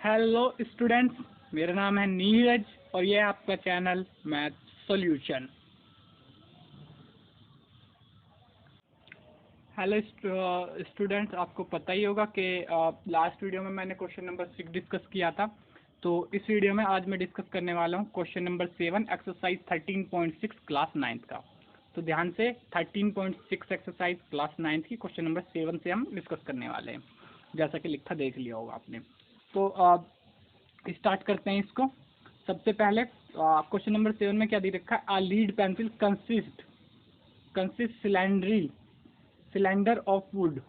Hello students, मेरा नाम है नीरज और ये है आपका channel math solution. Hello students, आपको पता ही होगा कि लास्ट वीडियो में मैंने क्वेश्चन नंबर 6 डिस्कस किया था। तो इस वीडियो में आज मैं डिस्कस करने वाला हूँ question number 7 exercise 13.6 class 9th का। तो ध्यान से 13.6 एक्सरसाइज क्लास 9th की क्वेश्चन नंबर 7 से हम डिस्कस करने वाले हैं, जैसा कि लिखा देख लिया होगा आपने। तो स्टार्ट करते हैं इसको। सबसे पहले क्वेश्चन नंबर 7 में क्या दे रखा है? A lead pencil consist cylinder of wood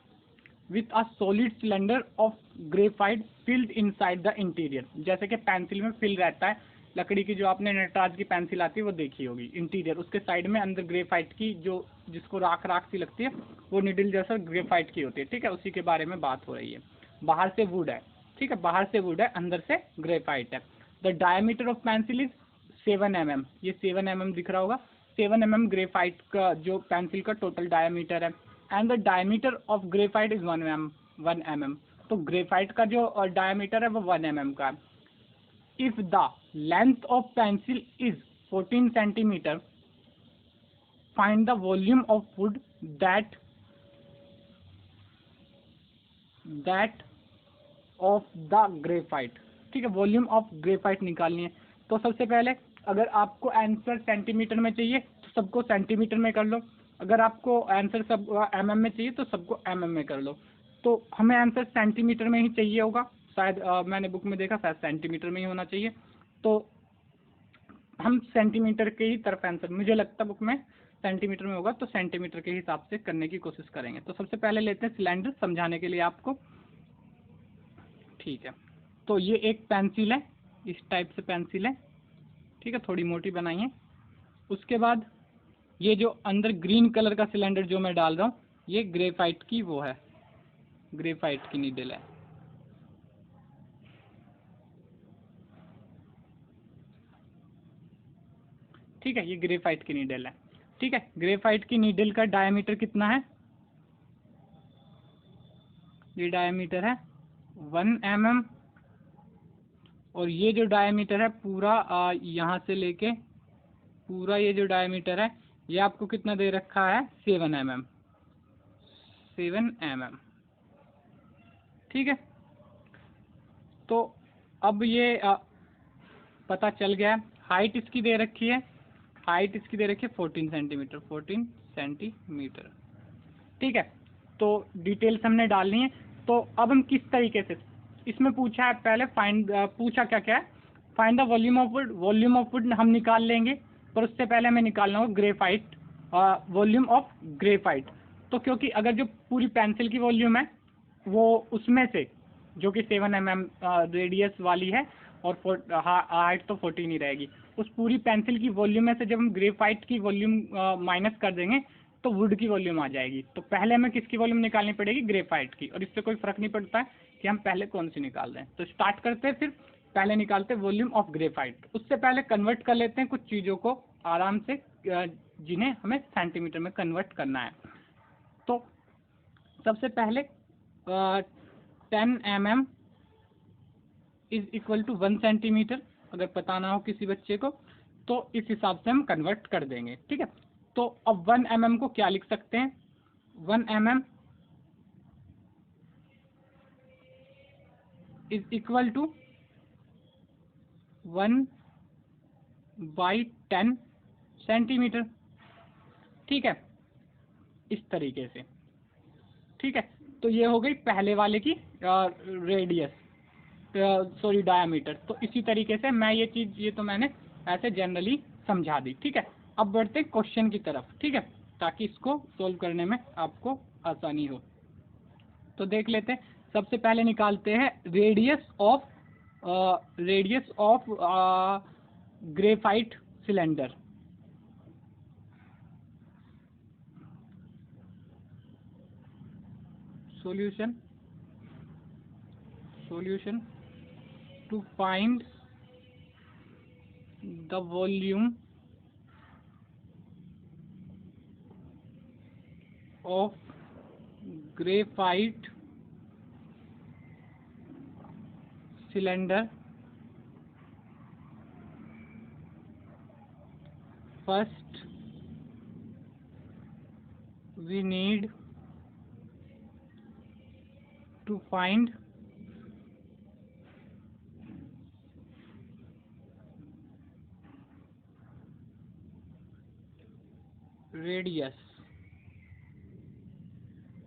with a solid cylinder of graphite filled inside the interior। जैसे कि पेंसिल में फिल रहता है, लकड़ी की जो आपने नटराज की पेंसिल आती है वो देखी होगी, इंटीरियर उसके साइड में अंदर ग्रेफाइट की, जो जिसको राख राख सी लगती है, वो निडल जैसा ग्रेफाइट की होती है। ठीक है, उसी के बारे में बात हो रही है। बाहर से वुड है, ठीक है, बाहर से वुड है, अंदर से ग्रेफाइट है। The diameter of pencil is 7 mm। ये 7 mm दिख रहा होगा। 7 mm ग्रेफाइट का जो पेंसिल का टोटल डायमीटर है। And the diameter of graphite is 1 mm। तो ग्रेफाइट का जो डायमीटर है वो 1 mm का है। If the length of pencil is 14 centimetre, find the volume of would that of the graphite. ठीक है, वॉल्यूम ऑफ ग्रेफाइट निकालनी है। तो सबसे पहले अगर आपको आंसर सेंटीमीटर में चाहिए तो सबको सेंटीमीटर में कर लो, अगर आपको आंसर सब mm में चाहिए तो सबको mm में कर लो। तो हमें आंसर सेंटीमीटर में ही चाहिए होगा, शायद मैंने बुक में देखा शायद सेंटीमीटर में ही होना चाहिए। तो हम सेंटीमीटर के ही तरफ आंसर, मुझे लगता बुक में सेंटीमीटर में होगा, तो सेंटीमीटर के हिसाब से करने की कोशिश करेंगे। तो सबसे पहले लेते हैं सिलेंडर, समझाने के लिए आपको। ठीक है, तो ये एक पेंसिल है, इस टाइप से पेंसिल है, ठीक है, थोड़ी मोटी बनाई है। उसके बाद ये जो अंदर ग्रीन कलर का सिलेंडर जो मैं डाल रहा हूँ, ये ग्रेफाइट की वो है, ग्रेफाइट की नीडल है। ठीक है, ये ग्रेफाइट की नीडल है। ठीक है, ग्रेफाइट की नीडल का डायमीटर कितना है? ये डायमीटर है 1 mm। और ये जो डायमीटर है पूरा यहाँ से लेके पूरा ये जो डायमीटर है, ये आपको कितना दे रखा है? 7 mm। 7 mm, ठीक है। तो अब ये पता चल गया। हाइट इसकी दे रखी है, हाइट इसकी दे रखी है 14 सेंटीमीटर, 14 सेंटीमीटर। ठीक है, तो डिटेल्स हमने डालनी है। तो अब हम किस तरीके से, इसमें पूछा है पहले पूछा क्या क्या है? Find the volume of would. Volume of would हम निकाल लेंगे, पर उससे पहले हमें निकालना होगा ग्रेफाइट, वॉल्यूम ऑफ ग्रेफाइट। तो क्योंकि अगर जो पूरी पेंसिल की वॉल्यूम है वो उसमें से, जो कि 7 mm रेडियस वाली है और हाइट तो 14 ही रहेगी, उस पूरी पेंसिल की वॉल्यूम में से जब हम ग्रेफाइट की वॉल्यूम माइनस कर देंगे तो वुड की वॉल्यूम आ जाएगी। तो पहले हमें किसकी वॉल्यूम निकालनी पड़ेगी? ग्रेफाइट की। और इससे कोई फर्क नहीं पड़ता है कि हम पहले कौन सी निकाल रहे हैं। तो स्टार्ट करते हैं, फिर पहले निकालते हैं वॉल्यूम ऑफ ग्रेफाइट। उससे पहले कन्वर्ट कर लेते हैं कुछ चीज़ों को आराम से, जिन्हें हमें सेंटीमीटर में कन्वर्ट करना है। तो सबसे पहले 10 mm is equal to 1 centimetre. अगर पता ना हो किसी बच्चे को तो इस हिसाब से हम कन्वर्ट कर देंगे। ठीक है, तो अब 1 mm को क्या लिख सकते हैं? 1 mm is equal to 1/10 centimetre. ठीक है, इस तरीके से। ठीक है, तो ये हो गई पहले वाले की रेडियस, सॉरी डायामीटर। तो इसी तरीके से मैं ये चीज़, ये तो मैंने ऐसे जनरली समझा दी। ठीक है, अब बढ़ते हैं क्वेश्चन की तरफ, ठीक है, ताकि इसको सोल्व करने में आपको आसानी हो। तो देख लेते हैं, सबसे पहले निकालते हैं radius of graphite cylinder. Solution to find the volume of graphite cylinder, first we need to find radius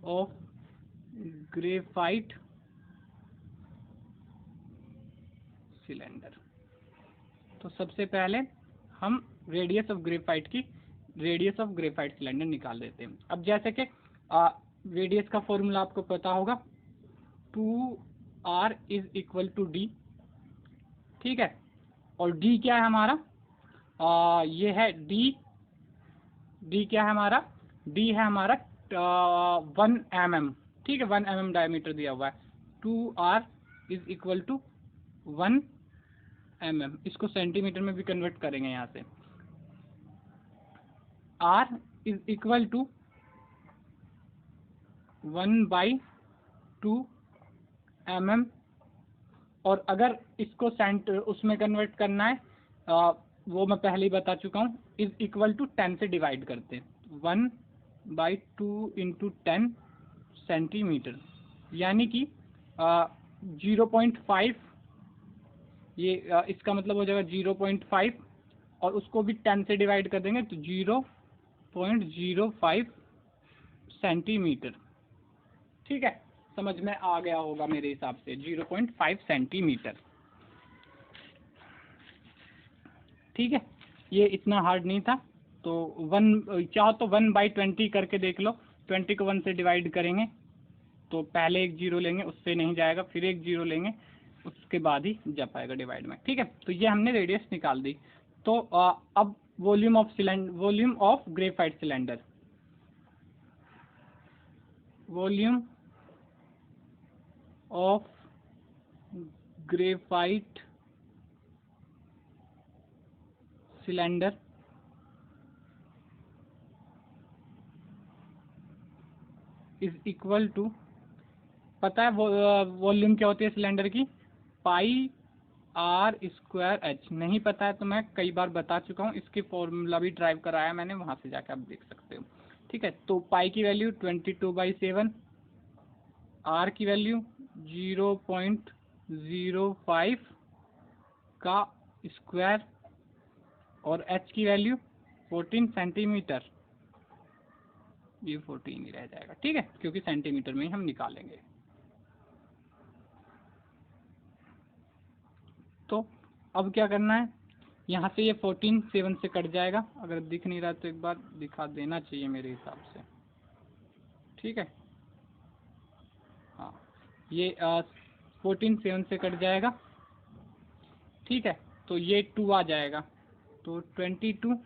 of graphite cylinder। तो सबसे पहले हम रेडियस ऑफ ग्रेफाइट सिलेंडर निकाल देते हैं। अब जैसे कि रेडियस का फॉर्मूला आपको पता होगा, 2r is equal to D, ठीक है। और डी क्या है हमारा, ये है डी क्या है हमारा, डी है हमारा 1 mm, ठीक है, 1 mm डायमीटर दिया हुआ है। 2r is equal to 1 mm, इसको सेंटीमीटर में भी कन्वर्ट करेंगे यहाँ से। r is equal to 1/2 mm, और अगर इसको उसमें कन्वर्ट करना है, वो मैं पहले ही बता चुका हूँ, इज इक्वल टू 10 से डिवाइड करते हैं। 1/2 इंटू 10 सेंटीमीटर, यानी कि 0.5, ये इसका मतलब हो जाएगा 0.5, और उसको भी 10 से डिवाइड कर देंगे तो 0.05 सेंटीमीटर, ठीक है। समझ में आ गया होगा मेरे हिसाब से, 0.5 सेंटीमीटर, ठीक है। ये इतना हार्ड नहीं था। तो चाहो तो 1/20 करके देख लो। 20 को 1 से डिवाइड करेंगे तो पहले एक जीरो लेंगे, उससे नहीं जाएगा, फिर एक जीरो लेंगे, उसके बाद ही जा पाएगा डिवाइड में, ठीक है। तो ये हमने रेडियस निकाल दी। तो अब volume of graphite cylinder, volume of graphite cylinder is equal to, पता है वॉल्यूम क्या होती है सिलेंडर की, पाई आर स्क्वायर एच। नहीं पता है तो मैं कई बार बता चुका हूँ, इसकी फॉर्मूला भी ड्राइव कराया मैंने, वहाँ से जाकर आप देख सकते हो, ठीक है। तो पाई की वैल्यू 22/7, आर की वैल्यू 0.05 का स्क्वायर, और एच की वैल्यू 14 सेंटीमीटर, ये 14 ही रह जाएगा, ठीक है, क्योंकि सेंटीमीटर में ही हम निकालेंगे। तो अब क्या करना है, यहाँ से ये 14 7 से कट जाएगा, अगर दिख नहीं रहा तो एक बार दिखा देना चाहिए मेरे हिसाब से, ठीक है। हाँ, ये 14 7 से कट जाएगा, ठीक है। तो ये 2 आ जाएगा, तो 22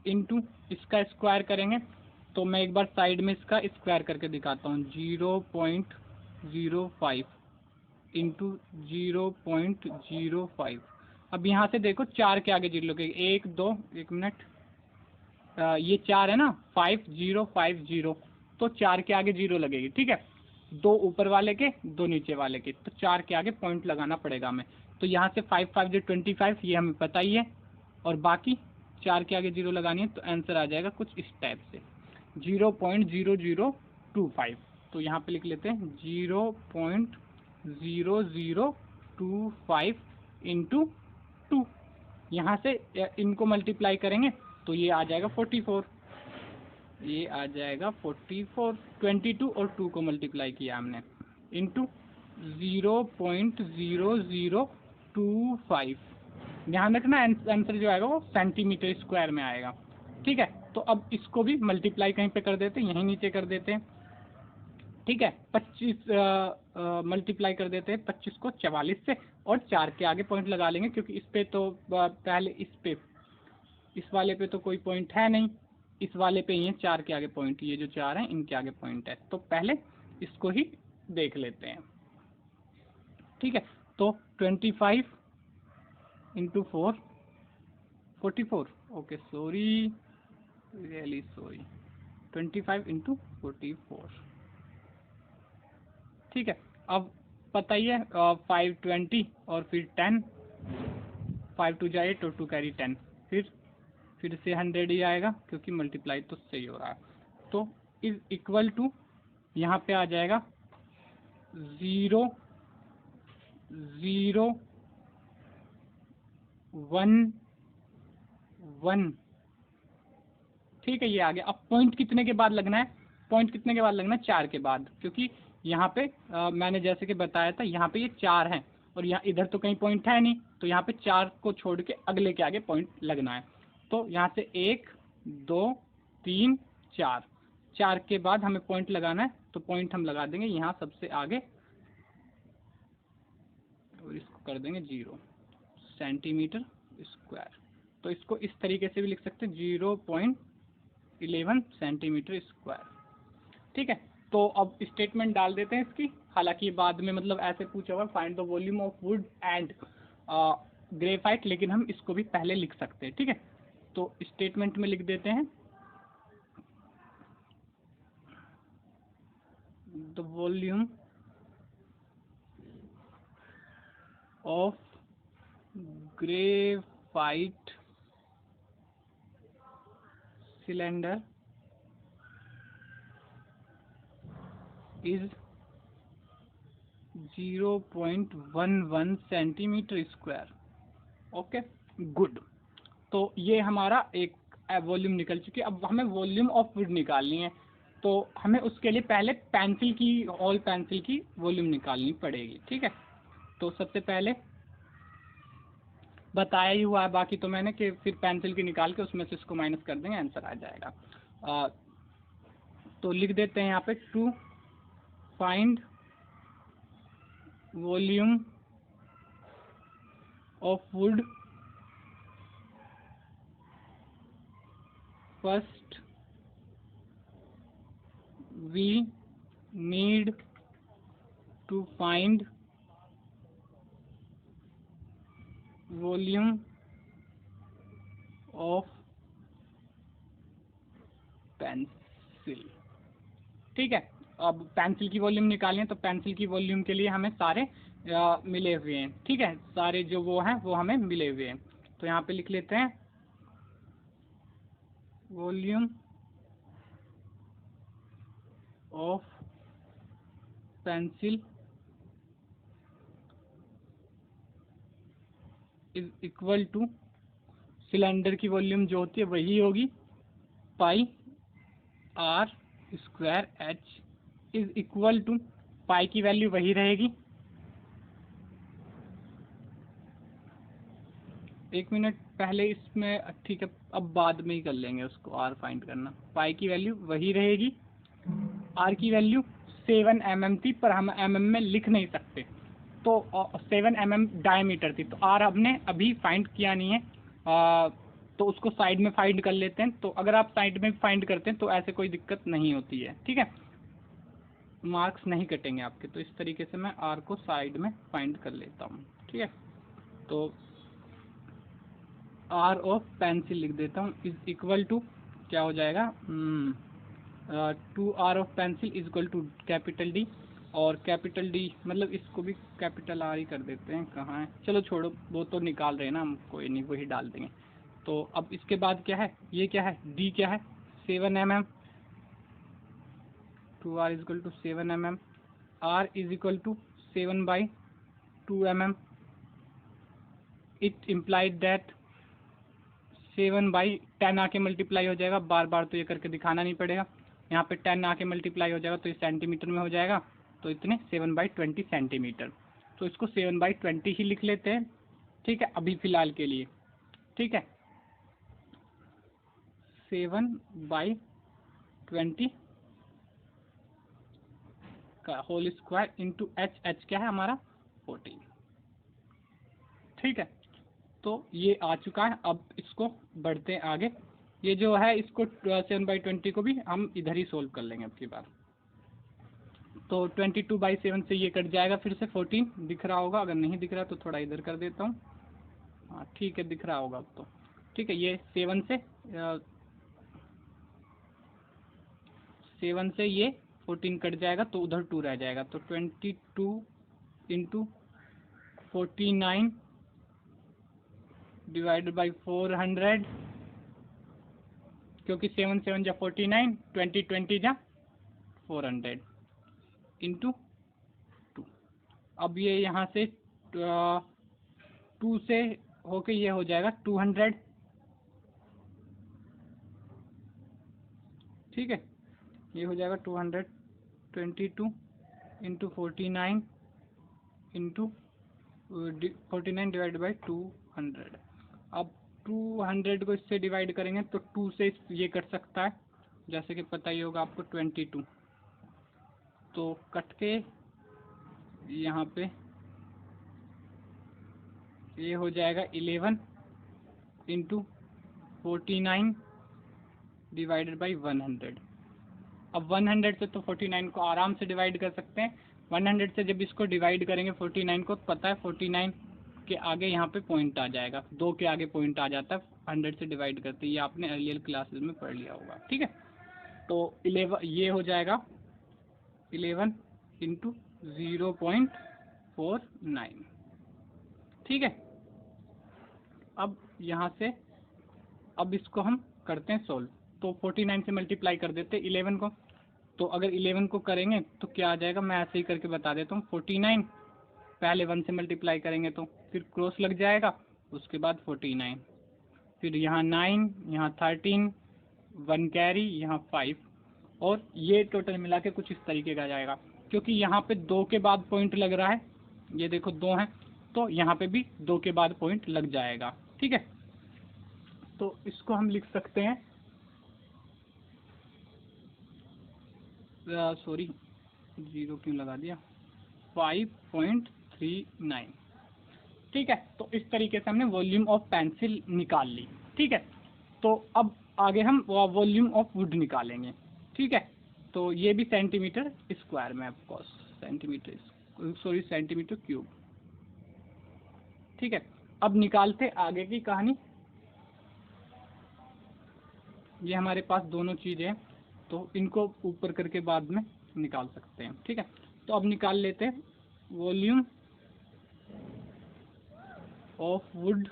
इंटू इसका स्क्वायर करेंगे, तो मैं एक बार साइड में इसका स्क्वायर करके दिखाता हूँ। 0.05 इंटू 0.05। अब यहाँ से देखो 4 के आगे जीरो लगेगी, 1 2 1 मिनट, ये 4 है ना, 5050, तो 4 के आगे जीरो लगेगी, ठीक है। 2 ऊपर वाले के 2 नीचे वाले के, तो 4 के आगे पॉइंट लगाना पड़ेगा हमें। तो यहाँ से 5 5 25, ये हमें पता ही है, और बाकी 4 के आगे जीरो लगानी है, तो आंसर आ जाएगा कुछ इस टाइप से, 0.0025। तो यहाँ पे लिख लेते हैं 0.0025 इंटू 2। यहाँ से इनको मल्टीप्लाई करेंगे तो ये आ जाएगा 44, ये आ जाएगा 44। 22 और 2 को मल्टीप्लाई किया हमने, इंटू 0.0025। ध्यान रखना आंसर जो आएगा वो सेंटीमीटर स्क्वायर में आएगा, ठीक है। तो अब इसको भी मल्टीप्लाई कहीं पे कर देते हैं, यहीं नीचे कर देते हैं, ठीक है। 25 मल्टीप्लाई कर देते हैं 25 को 44 से, और 4 के आगे पॉइंट लगा लेंगे, क्योंकि इस पे तो पहले इस वाले पे तो कोई पॉइंट है नहीं, इस वाले पे ही है 4 के आगे पॉइंट, ये जो 4 हैं इनके आगे पॉइंट है, तो पहले इसको ही देख लेते हैं, ठीक है। तो 25 into 4 44, okay sorry, really sorry, 25 into 44, ठीक है। अब पता ही है 520 और फिर 10, 5 2 जाए 2 2 कैरी 10, फिर से 100 ही आएगा क्योंकि मल्टीप्लाई तो सही हो रहा है। तो इज इक्वल टू यहाँ पे आ जाएगा 0 0 1 1। ठीक है, ये आ गया। अब पॉइंट कितने के बाद लगना है? पॉइंट कितने के बाद लगना है? 4 के बाद, क्योंकि यहाँ पे मैंने जैसे कि बताया था यहाँ पे ये 4 हैं और यहाँ इधर तो कहीं पॉइंट है नहीं, तो यहाँ पे 4 को छोड़ के अगले के आगे पॉइंट लगना है। तो यहाँ से 1 2 3 4, 4 के बाद हमें पॉइंट लगाना है, तो पॉइंट हम लगा देंगे यहाँ सबसे आगे और इसको कर देंगे 0 सेंटीमीटर स्क्वायर। तो इसको इस तरीके से भी लिख सकते हैं 0.11 सेंटीमीटर स्क्वायर। ठीक है, तो अब स्टेटमेंट डाल देते हैं इसकी। हालांकि बाद में मतलब ऐसे पूछा हुआ find the volume of would and graphite, लेकिन हम इसको भी पहले लिख सकते हैं। ठीक है, तो स्टेटमेंट में लिख देते हैं the volume of graphite cylinder is 0.11 centimetre square. Okay, good. तो ये हमारा एक वॉल्यूम निकल चुकी है। अब हमें वॉल्यूम ऑफ वुड निकालनी है, तो हमें उसके लिए पहले पेंसिल की, ऑल पेंसिल की वॉल्यूम निकालनी पड़ेगी। ठीक है, तो सबसे पहले बताया ही हुआ है बाकी तो मैंने कि फिर पेंसिल की निकाल के उसमें से इसको माइनस कर देंगे, आंसर आ जाएगा। तो लिख देते हैं यहाँ पे to find volume of wood first we need to find volume of pencil। ठीक है, अब पेंसिल की वॉल्यूम निकालनी है, तो पेंसिल की वॉल्यूम के लिए हमें सारे मिले हुए हैं। ठीक है, सारे जो वो हैं वो हमें मिले हुए हैं। तो यहाँ पे लिख लेते हैं volume of pencil is equal to, cylinder की वॉल्यूम जो होती है वही होगी pi r square h is equal to, pi की वैल्यू वही रहेगी। एक मिनट पहले इसमें, ठीक है अब बाद में ही कर लेंगे उसको, आर फाइंड करना। पाई की वैल्यू वही रहेगी, आर की वैल्यू 7 mm थी पर हम mm में लिख नहीं सकते, तो 7 mm डायमीटर थी, तो आर हमने अभी फाइंड किया नहीं है, तो उसको साइड में फाइंड कर लेते हैं। तो अगर आप साइड में फाइंड करते हैं तो ऐसे कोई दिक्कत नहीं होती है। ठीक है, मार्क्स नहीं कटेंगे आपके। तो इस तरीके से मैं आर को साइड में फाइंड कर लेता हूँ। ठीक है, तो आर ऑफ पेंसिल लिख देता हूँ इज इक्वल टू, क्या हो जाएगा, 2R of pencil is equal to capital D, और कैपिटल डी मतलब इसको भी कैपिटल आर ही कर देते हैं। कहाँ है, चलो छोड़ो, वो तो निकाल रहे हैं ना हम, कोई नहीं वही डाल देंगे। तो अब इसके बाद क्या है, ये क्या है, डी क्या है, 7 mm, 2R is equal to 7 mm, r is equal to 7/2 mm। It implied that 7/10 आके मल्टीप्लाई हो जाएगा, बार बार तो ये करके दिखाना नहीं पड़ेगा। यहाँ पे 10 आके मल्टीप्लाई हो जाएगा तो ये सेंटीमीटर में हो जाएगा, तो इतने 7/20 सेंटीमीटर। तो इसको 7/20 ही लिख लेते हैं। ठीक है, अभी फिलहाल के लिए। ठीक है, 7/20 का whole square into h, h क्या है हमारा 14। ठीक है, तो ये आ चुका है। अब इसको बढ़ते हैं आगे। ये जो है इसको 7/20 को भी हम इधर ही सोल्व कर लेंगे अब की बार। तो 22/7 से ये कट जाएगा, फिर से 14 दिख रहा होगा, अगर नहीं दिख रहा तो थोड़ा इधर कर देता हूँ। हाँ ठीक है, दिख रहा होगा अब तो। ठीक है, ये 7 से ये 14 कट जाएगा तो उधर 2 रह जाएगा, तो 22 इंटू 49 डिवाइडेड बाई 400, क्योंकि 7 7 जा 49, 20 20 जा 400 इंटू 2। अब ये यहाँ से 2 से होके ये हो जाएगा 200, ठीक है, ये हो जाएगा 222 इंटू 49 इंटू 49 डिवाइड बाई 200। अब 200 को इससे डिवाइड करेंगे तो 2 से ये कट सकता है, जैसे कि पता ही होगा आपको 22, तो कट के यहाँ पे ये हो जाएगा 11 इंटू 49 डिवाइडेड बाई 100। अब 100 से तो 49 को आराम से डिवाइड कर सकते हैं। 100 से जब इसको डिवाइड करेंगे 49 को, पता है 49 के आगे यहाँ पे पॉइंट आ जाएगा, 2 के आगे पॉइंट आ जाता है 100 से डिवाइड करते, ये आपने अर्लियर क्लासेस में पढ़ लिया होगा, ठीक है। तो 11 ये हो जाएगा 11 इंटू 0.49, ठीक है। अब यहाँ से अब इसको हम करते हैं सोल्व, तो 49 से मल्टीप्लाई कर देते 11 को, तो अगर 11 को करेंगे तो क्या आ जाएगा, मैं ऐसे ही करके बता देता हूँ। 49 पहले 1 से मल्टीप्लाई करेंगे तो फिर क्रॉस लग जाएगा, उसके बाद 49, फिर यहाँ 9, यहाँ 13, 1 कैरी, यहाँ 5, और ये टोटल मिला के कुछ इस तरीके का जाएगा। क्योंकि यहाँ पे 2 के बाद पॉइंट लग रहा है, ये देखो 2 है, तो यहाँ पे भी 2 के बाद पॉइंट लग जाएगा, ठीक है। तो इसको हम लिख सकते हैं, सॉरी 0 क्यों लगा दिया, 5.39, ठीक है। तो इस तरीके से हमने वॉल्यूम ऑफ पेंसिल निकाल ली, ठीक है। तो अब आगे हम वॉल्यूम ऑफ वुड निकालेंगे, ठीक है। तो ये भी सेंटीमीटर स्क्वायर में, ऑफकोर्स सेंटीमीटर क्यूब, ठीक है। अब निकालते आगे की कहानी। ये हमारे पास दोनों चीज़ें हैं, तो इनको ऊपर करके बाद में निकाल सकते हैं, ठीक है। तो अब निकाल लेते हैं volume of wood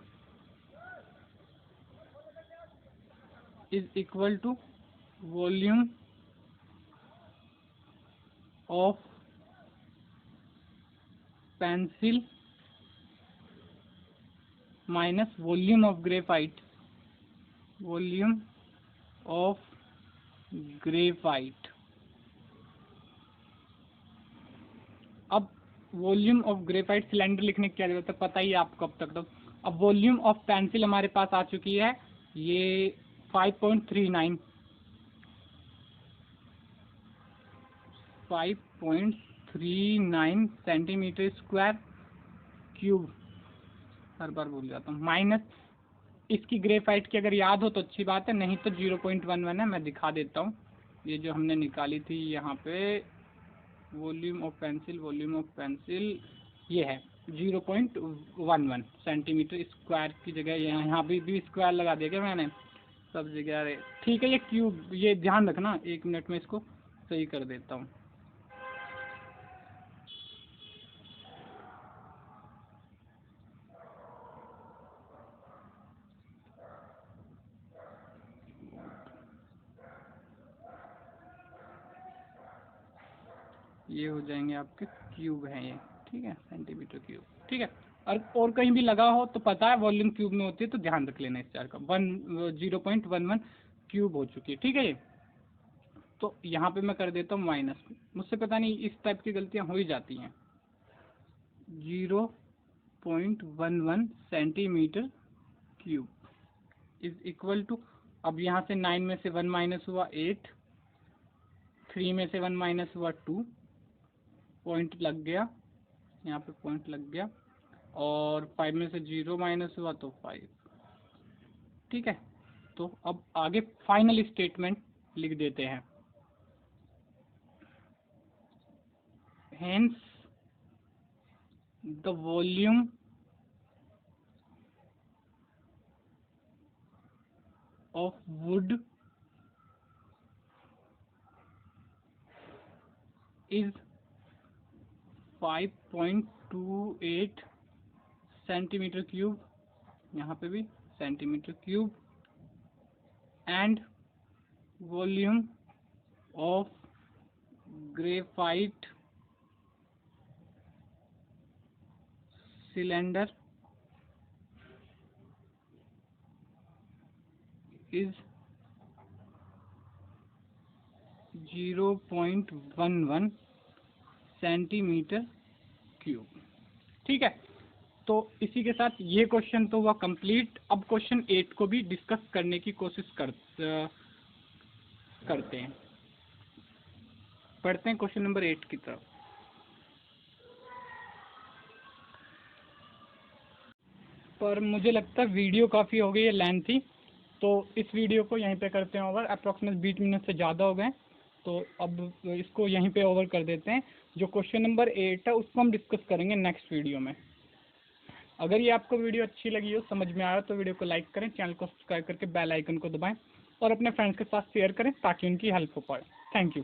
is equal to volume of pencil minus volume of graphite, volume of graphite. अब वॉल्यूम ऑफ ग्रेफाइट सिलेंडर लिखने की क्या जरूरत है, पता ही है आपको अब तक तो। अब वॉल्यूम ऑफ पेंसिल हमारे पास आ चुकी है, ये 5.39 सेंटीमीटर स्क्वायर क्यूब, हर बार भूल जाता हूँ, माइनस इसकी ग्रेफाइट की अगर याद हो तो अच्छी बात है, नहीं तो 0.11 है, मैं दिखा देता हूँ। ये जो हमने निकाली थी यहाँ पे वॉल्यूम ऑफ पेंसिल ये है 0.11 सेंटीमीटर स्क्वायर की जगह यहाँ भी स्क्वायर लगा दिया क्या मैंने सब जगह, अरे ठीक है। ये क्यूब, ये ध्यान रखना, 1 मिनट में इसको सही कर देता हूँ। ये हो जाएंगे आपके क्यूब हैं ये, ठीक है, सेंटीमीटर क्यूब, ठीक है। और कहीं भी लगा हो तो पता है वॉल्यूम क्यूब में होती है, तो ध्यान रख लेना इस चार का। 0.11 क्यूब हो चुकी है, ठीक है। ये तो यहाँ पे मैं कर देता हूँ माइनस, मुझसे पता नहीं इस टाइप की गलतियाँ हो ही जाती हैं। 0.11 centimetre cube is equal to, अब यहाँ से 9 में से 1 माइनस हुआ 8, 3 में से 1 माइनस हुआ 2, पॉइंट लग गया, यहाँ पे पॉइंट लग गया, और 5 में से 0 माइनस हुआ तो 5, ठीक है। तो अब आगे फाइनल स्टेटमेंट लिख देते हैं, hence the volume of wood is 5.28 centimetre cube, यहाँ पे भी centimetre cube, and volume of graphite cylinder is 0.11 centimetre cube. ठीक है, तो इसी के साथ ये क्वेश्चन तो हुआ कंप्लीट। अब क्वेश्चन 8 को भी डिस्कस करने की कोशिश करते हैं, पढ़ते हैं क्वेश्चन नंबर 8 की तरफ। पर मुझे लगता है वीडियो काफ़ी हो गई है लेंथी, तो इस वीडियो को यहीं पे करते हैं ओवर। अप्रॉक्सीमेट 20 मिनट से ज़्यादा हो गए, तो अब इसको यहीं पे ओवर कर देते हैं। जो क्वेश्चन नंबर 8 है उसको हम डिस्कस करेंगे नेक्स्ट वीडियो में। अगर ये आपको वीडियो अच्छी लगी हो, समझ में आया, तो वीडियो को लाइक करें, चैनल को सब्सक्राइब करके बेल आइकन को दबाएं और अपने फ्रेंड्स के साथ शेयर करें ताकि उनकी हेल्प हो पाए। Thank you.